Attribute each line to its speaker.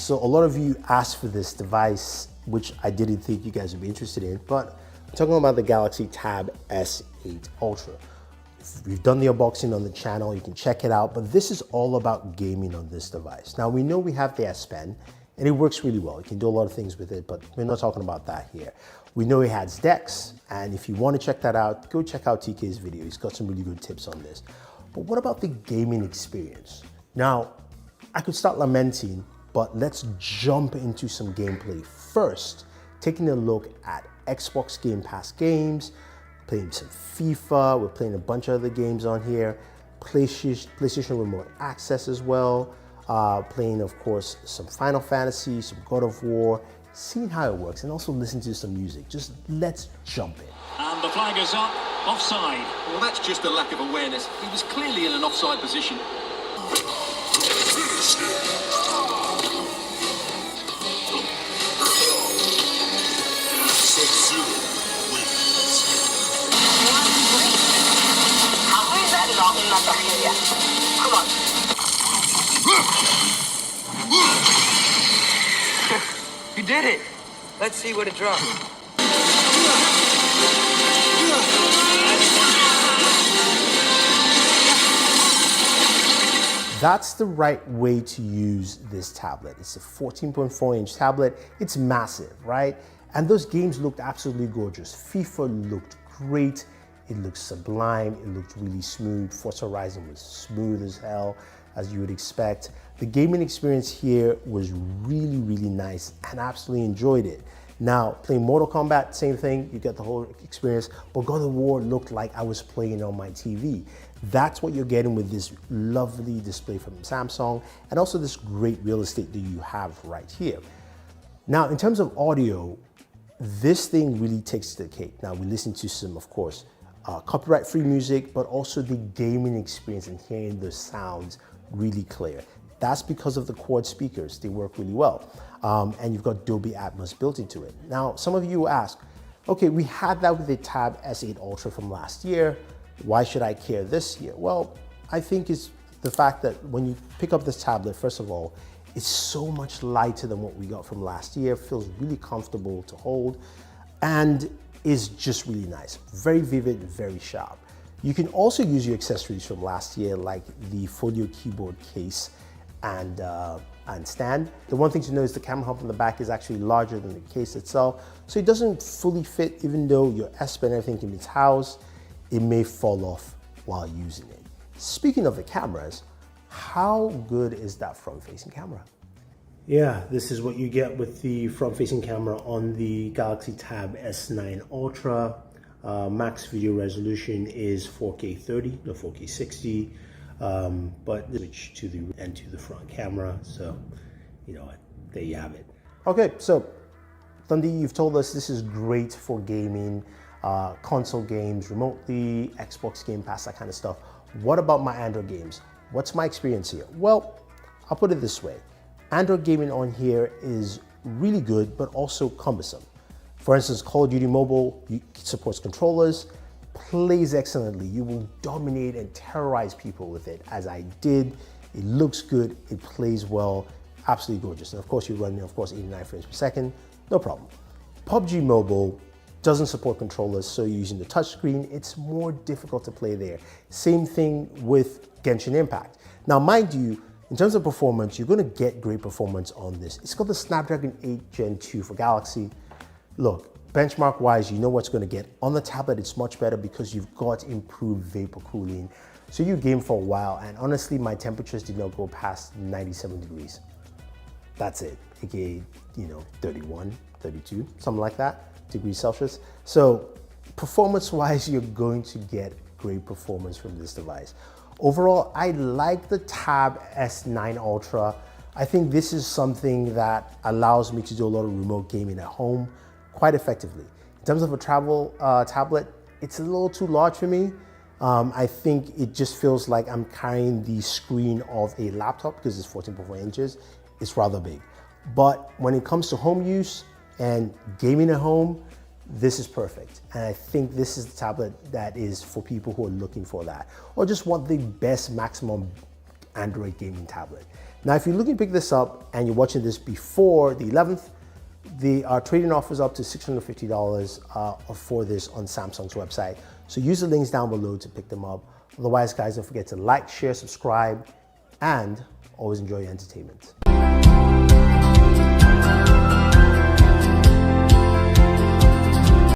Speaker 1: So a lot of you asked for this device, which I didn't think you guys would be interested in, but I'm talking about the Galaxy Tab S8 Ultra. We've done the unboxing on the channel, you can check it out, but this is all about gaming on this device. Now we know we have the S Pen, and it works really well. You can do a lot of things with it, but we're not talking about that here. We know it has DeX, and if you want to check that out, go check out TK's video. He's got some really good tips on this. But what about the gaming experience? Now, I could start lamenting, but let's jump into some gameplay first, taking a look at Xbox Game Pass games, playing some FIFA, we're playing a bunch of other games on here, PlayStation Remote Access as well, playing, of course, some Final Fantasy, some God of War, seeing how it works, and also listen to some music. Just let's jump in.
Speaker 2: And the flag is up, offside.
Speaker 3: Well, that's just a lack of awareness. He was clearly in an offside position.
Speaker 4: Come on. You did it. Let's see what it dropped.
Speaker 1: That's the right way to use this tablet. It's a 14.4-inch tablet. It's massive, right? And those games looked absolutely gorgeous. FIFA looked great. It looked sublime. It looked really smooth. Forza Horizon was smooth as hell, as you would expect. The gaming experience here was really, really nice, and I absolutely enjoyed it. Now, playing Mortal Kombat, same thing, you get the whole experience, but God of War looked like I was playing on my TV. That's what you're getting with this lovely display from Samsung, and also this great real estate that you have right here. Now, in terms of audio, this thing really takes the cake. Now, we listen to some, of course, copyright-free music, but also the gaming experience and hearing the sounds really clear. That's because of the quad speakers. They work really well. And you've got Dolby Atmos built into it. Now, some of you will ask, okay, we had that with the Tab S8 Ultra from last year. Why should I care this year? Well, I think it's the fact that when you pick up this tablet, first of all, it's so much lighter than what we got from last year, feels really comfortable to hold, and is just really nice. Very vivid, very sharp. You can also use your accessories from last year, like the Folio keyboard case and stand. The one thing to know is the camera hub on the back is actually larger than the case itself, so it doesn't fully fit. Even though your S Pen and everything can be housed, it may fall off while using it. Speaking of the cameras, how good is that front-facing camera? Yeah, this is what you get with the front-facing camera on the Galaxy Tab S9 Ultra. Max video resolution is 4K 30, no 4K 60. But switch to the front camera, so you know what, there you have it. Okay, so Dundee, you've told us this is great for gaming, console games remotely, Xbox Game Pass, that kind of stuff. What about my Android games? What's my experience here? Well, I'll put it this way. Android gaming on here is really good, but also cumbersome. For instance, Call of Duty Mobile supports controllers, plays excellently. You will dominate and terrorize people with it, as I did. It looks good, it plays well, absolutely gorgeous. And of course, you're running, of course, 89 frames per second, no problem. PUBG Mobile doesn't support controllers, so you're using the touchscreen. It's more difficult to play there. Same thing with Genshin Impact. Now, mind you, in terms of performance, you're gonna get great performance on this. It's got the Snapdragon 8 Gen 2 for Galaxy. Look, benchmark-wise, you know what's gonna get. On the tablet, it's much better because you've got improved vapor cooling. So you game for a while, and honestly, my temperatures did not go past 97 degrees. That's it, aka, 31, 32, something like that, degrees Celsius. So performance-wise, you're going to get great performance from this device. Overall, I like the Tab S9 Ultra. I think this is something that allows me to do a lot of remote gaming at home quite effectively. In terms of a travel tablet, it's a little too large for me. I think it just feels like I'm carrying the screen of a laptop because it's 14.4 inches. It's rather big. But when it comes to home use and gaming at home, this is perfect. And I think this is the tablet that is for people who are looking for that, or just want the best maximum Android gaming tablet. Now, if you're looking to pick this up and you're watching this before the 11th, the trading offers up to $650 for this on Samsung's website. So use the links down below to pick them up. Otherwise, guys, don't forget to like, share, subscribe, and always enjoy your entertainment.